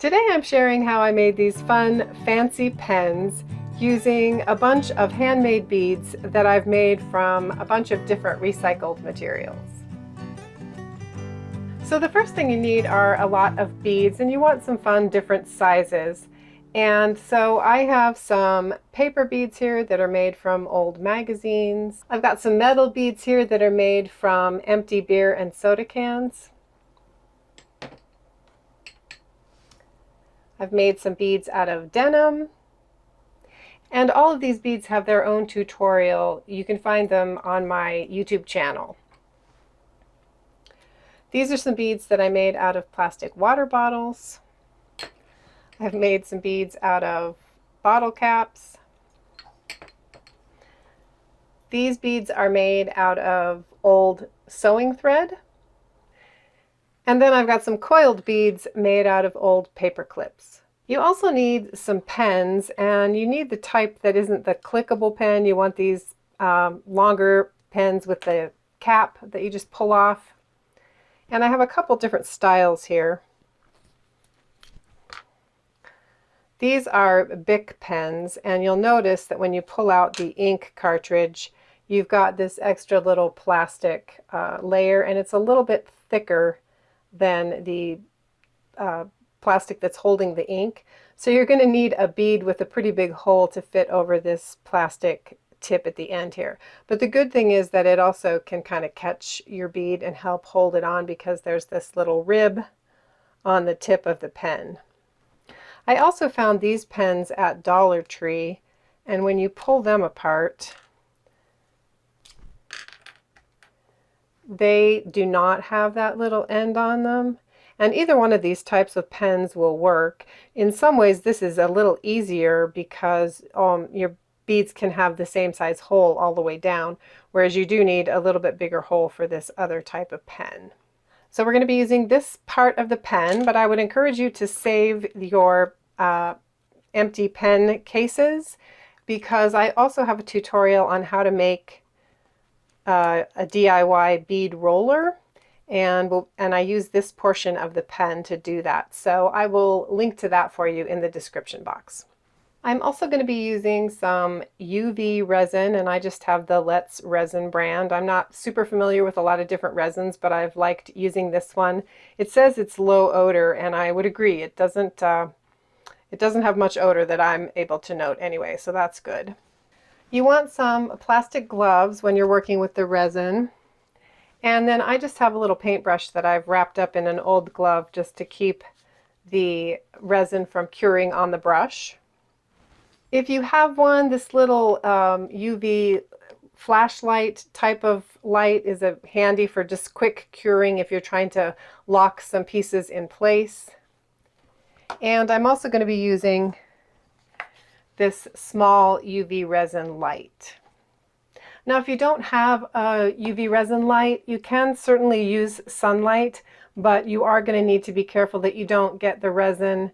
Today I'm sharing how I made these fun, fancy pens using a bunch of handmade beads that I've made from a bunch of different recycled materials. So the first thing you need are a lot of beads, and you want some fun different sizes. And so I have some paper beads here that are made from old magazines. I've got some metal beads here that are made from empty beer and soda cans. I've made some beads out of denim. And all of these beads have their own tutorial. You can find them on my YouTube channel. These are some beads that I made out of plastic water bottles. I've made some beads out of bottle caps. These beads are made out of old sewing thread. And then I've got some coiled beads made out of old paper clips. You also need some pens, and you need the type that isn't the clickable pen. You want these longer pens with the cap that you just pull off. And I have a couple different styles here. These are Bic pens, and you'll notice that when you pull out the ink cartridge, you've got this extra little plastic layer, and it's a little bit thicker than the plastic that's holding the ink. So you're going to need a bead with a pretty big hole to fit over this plastic tip at the end here. But the good thing is that it also can kind of catch your bead and help hold it on, because there's this little rib on the tip of the pen. I also found these pens at Dollar Tree, and when you pull them apart, they do not have that little end on them. And either one of these types of pens will work. In some ways this is a little easier because your beads can have the same size hole all the way down, whereas you do need a little bit bigger hole for this other type of pen. So we're going to be using this part of the pen, but I would encourage you to save your empty pen cases, because I also have a tutorial on how to make a DIY bead roller, and I use this portion of the pen to do that. So I will link to that for you in the description box. I'm also going to be using some UV resin, and I just have the Let's Resin brand. I'm not super familiar with a lot of different resins, but I've liked using this one. It says it's low odor, and I would agree. It doesn't have much odor that I'm able to note anyway, so that's good. You want some plastic gloves when you're working with the resin. And then I just have a little paintbrush that I've wrapped up in an old glove just to keep the resin from curing on the brush. If you have one, this little UV flashlight type of light is handy for just quick curing if you're trying to lock some pieces in place. And I'm also going to be using this small UV resin light. Now, if you don't have a UV resin light, you can certainly use sunlight, but you are going to need to be careful that you don't get the resin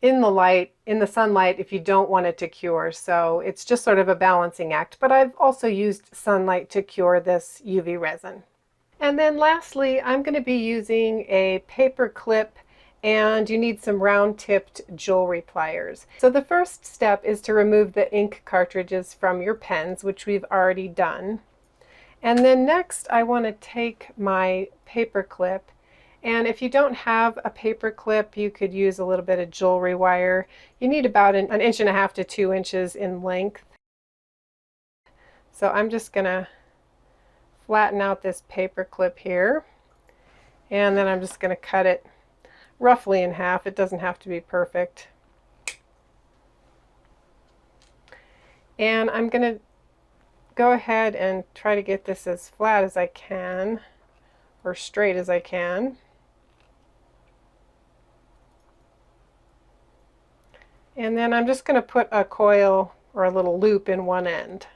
in the sunlight if you don't want it to cure. So it's just sort of a balancing act, but I've also used sunlight to cure this UV resin. And then lastly, I'm going to be using a paper clip, and you need some round-tipped jewelry pliers. So the first step is to remove the ink cartridges from your pens, which we've already done. And then next I want to take my paper clip, and if you don't have a paper clip, you could use a little bit of jewelry wire. You need about an 1.5 inches to 2 inches in length. So I'm just going to flatten out this paper clip here, and then I'm just going to cut it roughly in half. It doesn't have to be perfect. And I'm going to go ahead and try to get this as flat as I can, or straight as I can. And then I'm just going to put a coil or a little loop in one end.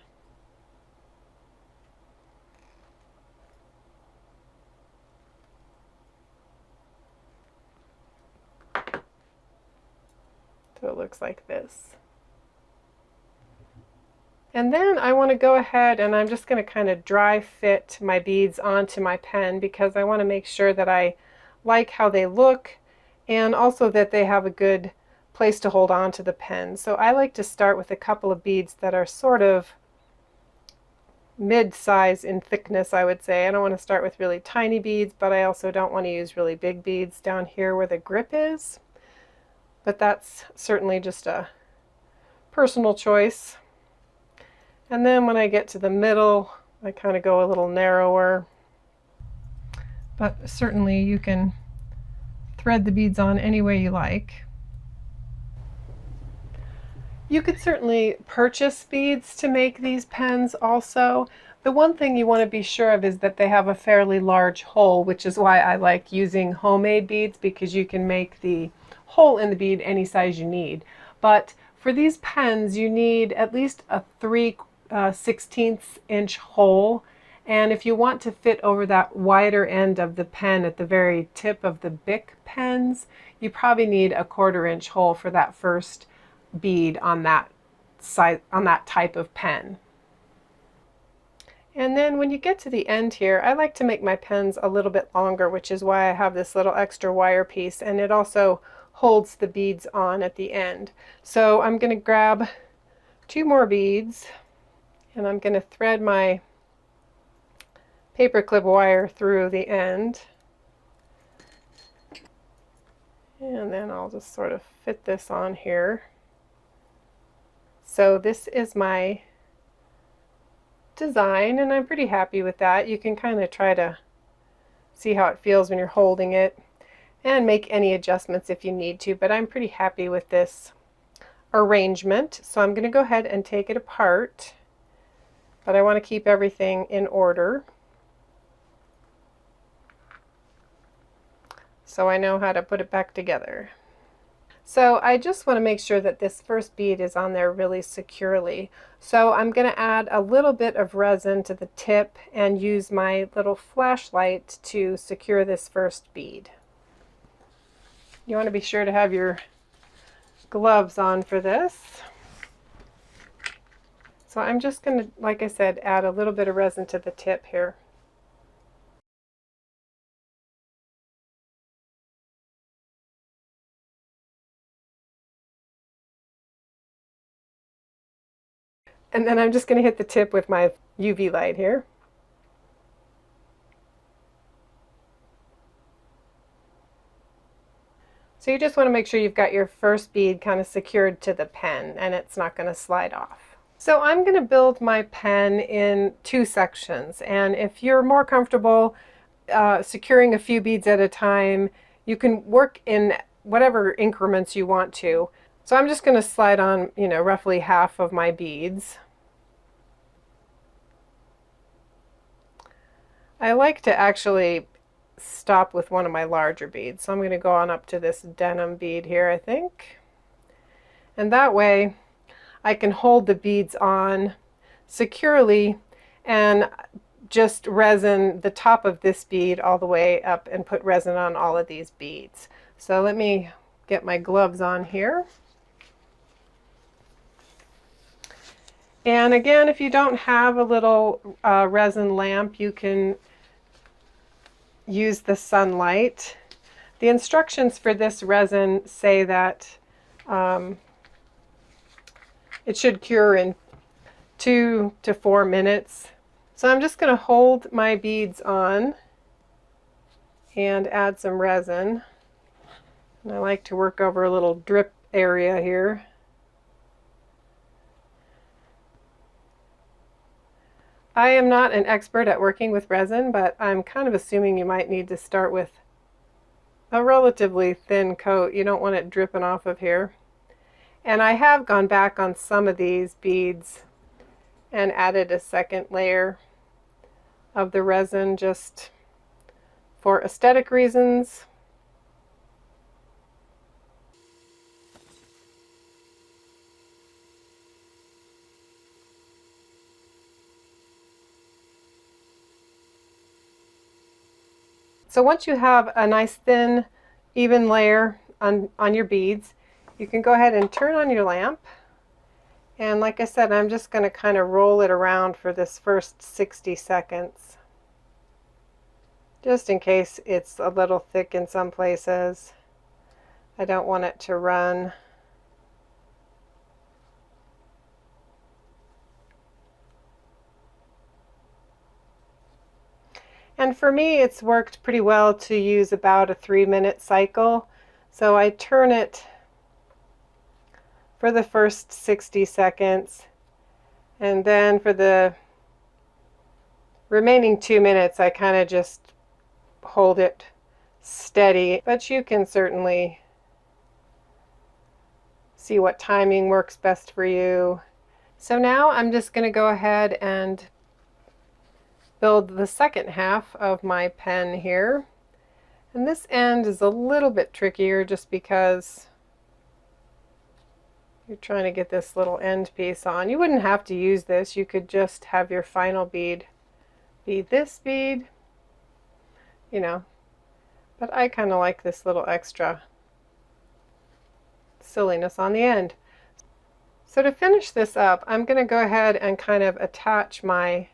So it looks like this. And then I want to go ahead and I'm just going to kind of dry fit my beads onto my pen, because I want to make sure that I like how they look and also that they have a good place to hold on to the pen. So I like to start with a couple of beads that are sort of mid-size in thickness, I would say. I don't want to start with really tiny beads, but I also don't want to use really big beads down here where the grip is. But that's certainly just a personal choice. And then when I get to the middle, I kind of go a little narrower. But certainly you can thread the beads on any way you like. You could certainly purchase beads to make these pens also. The one thing you want to be sure of is that they have a fairly large hole, which is why I like using homemade beads, because you can make the hole in the bead any size you need. But for these pens, you need at least a 3/16 inch hole. And if you want to fit over that wider end of the pen at the very tip of the Bic pens, you probably need a 1/4 inch hole for that first bead on that side, on that type of pen. And then when you get to the end here, I like to make my pens a little bit longer, which is why I have this little extra wire piece, and it also holds the beads on at the end. So I'm going to grab 2 more beads, and I'm going to thread my paper clip wire through the end. And then I'll just sort of fit this on here. So this is my design, and I'm pretty happy with that. You can kind of try to see how it feels when you're holding it and make any adjustments if you need to, but I'm pretty happy with this arrangement. So I'm going to go ahead and take it apart, but I want to keep everything in order so I know how to put it back together. So I just want to make sure that this first bead is on there really securely. So I'm going to add a little bit of resin to the tip and use my little flashlight to secure this first bead. You want to be sure to have your gloves on for this. So I'm just going to, like I said, add a little bit of resin to the tip here. And then I'm just going to hit the tip with my UV light here. So you just want to make sure you've got your first bead kind of secured to the pen and it's not going to slide off. So I'm going to build my pen in 2 sections, and if you're more comfortable securing a few beads at a time, you can work in whatever increments you want to. So I'm just going to slide on, roughly half of my beads. I like to actually stop with one of my larger beads. So I'm going to go on up to this denim bead here, I think. And that way I can hold the beads on securely and just resin the top of this bead all the way up and put resin on all of these beads. So let me get my gloves on here. And again, if you don't have a little resin lamp, you can use the sunlight. The instructions for this resin say that it should cure in 2 to 4 minutes. So I'm just going to hold my beads on and add some resin. And I like to work over a little drip area here. I am not an expert at working with resin, but I'm kind of assuming you might need to start with a relatively thin coat. You don't want it dripping off of here. And I have gone back on some of these beads and added a second layer of the resin just for aesthetic reasons. So once you have a nice thin, even layer on your beads, you can go ahead and turn on your lamp. And like I said, I'm just going to kind of roll it around for this first 60 seconds. Just in case it's a little thick in some places. I don't want it to run. And for me, it's worked pretty well to use about a 3-minute cycle. So I turn it for the first 60 seconds, and then for the remaining 2 minutes, I kind of just hold it steady. But you can certainly see what timing works best for you. So now I'm just going to go ahead and build the second half of my pen here. And this end is a little bit trickier just because you're trying to get this little end piece on. You wouldn't have to use this. You could just have your final bead be this bead, you know, but I kind of like this little extra silliness on the end. So to finish this up, I'm going to go ahead and kind of attach my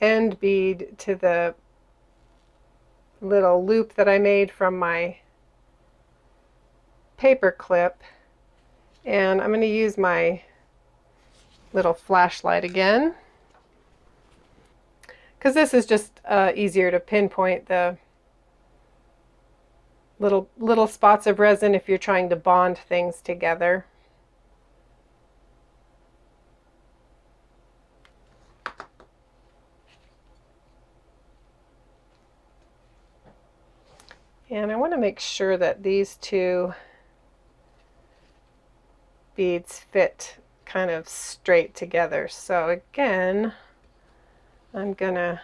end bead to the little loop that I made from my paper clip, and I'm going to use my little flashlight again because this is just easier to pinpoint the little spots of resin if you're trying to bond things together. And I want to make sure that these two beads fit kind of straight together. So again, I'm gonna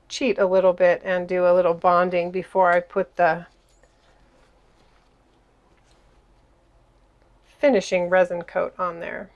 cheat a little bit and do a little bonding before I put the finishing resin coat on there.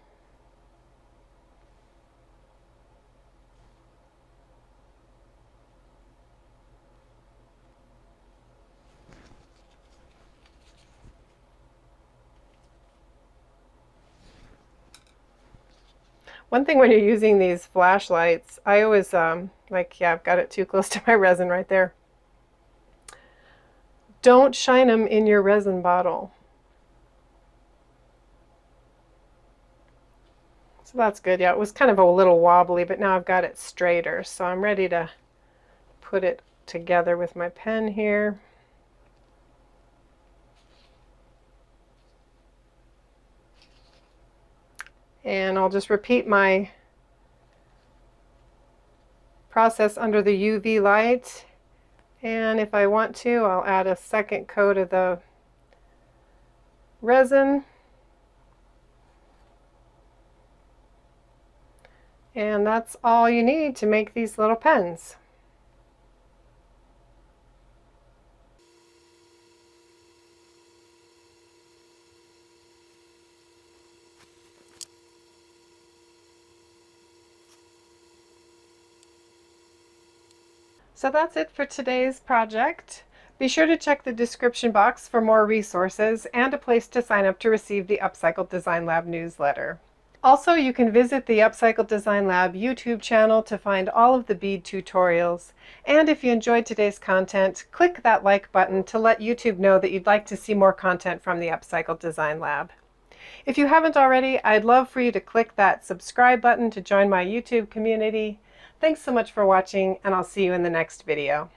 One thing when you're using these flashlights, I always, like, yeah, I've got it too close to my resin right there. Don't shine them in your resin bottle. So that's good. Yeah, it was kind of a little wobbly, but now I've got it straighter. So I'm ready to put it together with my pen here. And I'll just repeat my process under the UV light. And if I want to, I'll add a second coat of the resin. And that's all you need to make these little pens. So that's it for today's project. Be sure to check the description box for more resources and a place to sign up to receive the Upcycled Design Lab newsletter. Also, you can visit the Upcycled Design Lab YouTube channel to find all of the bead tutorials. And if you enjoyed today's content, click that like button to let YouTube know that you'd like to see more content from the Upcycled Design Lab. If you haven't already, I'd love for you to click that subscribe button to join my YouTube community. Thanks so much for watching, and I'll see you in the next video.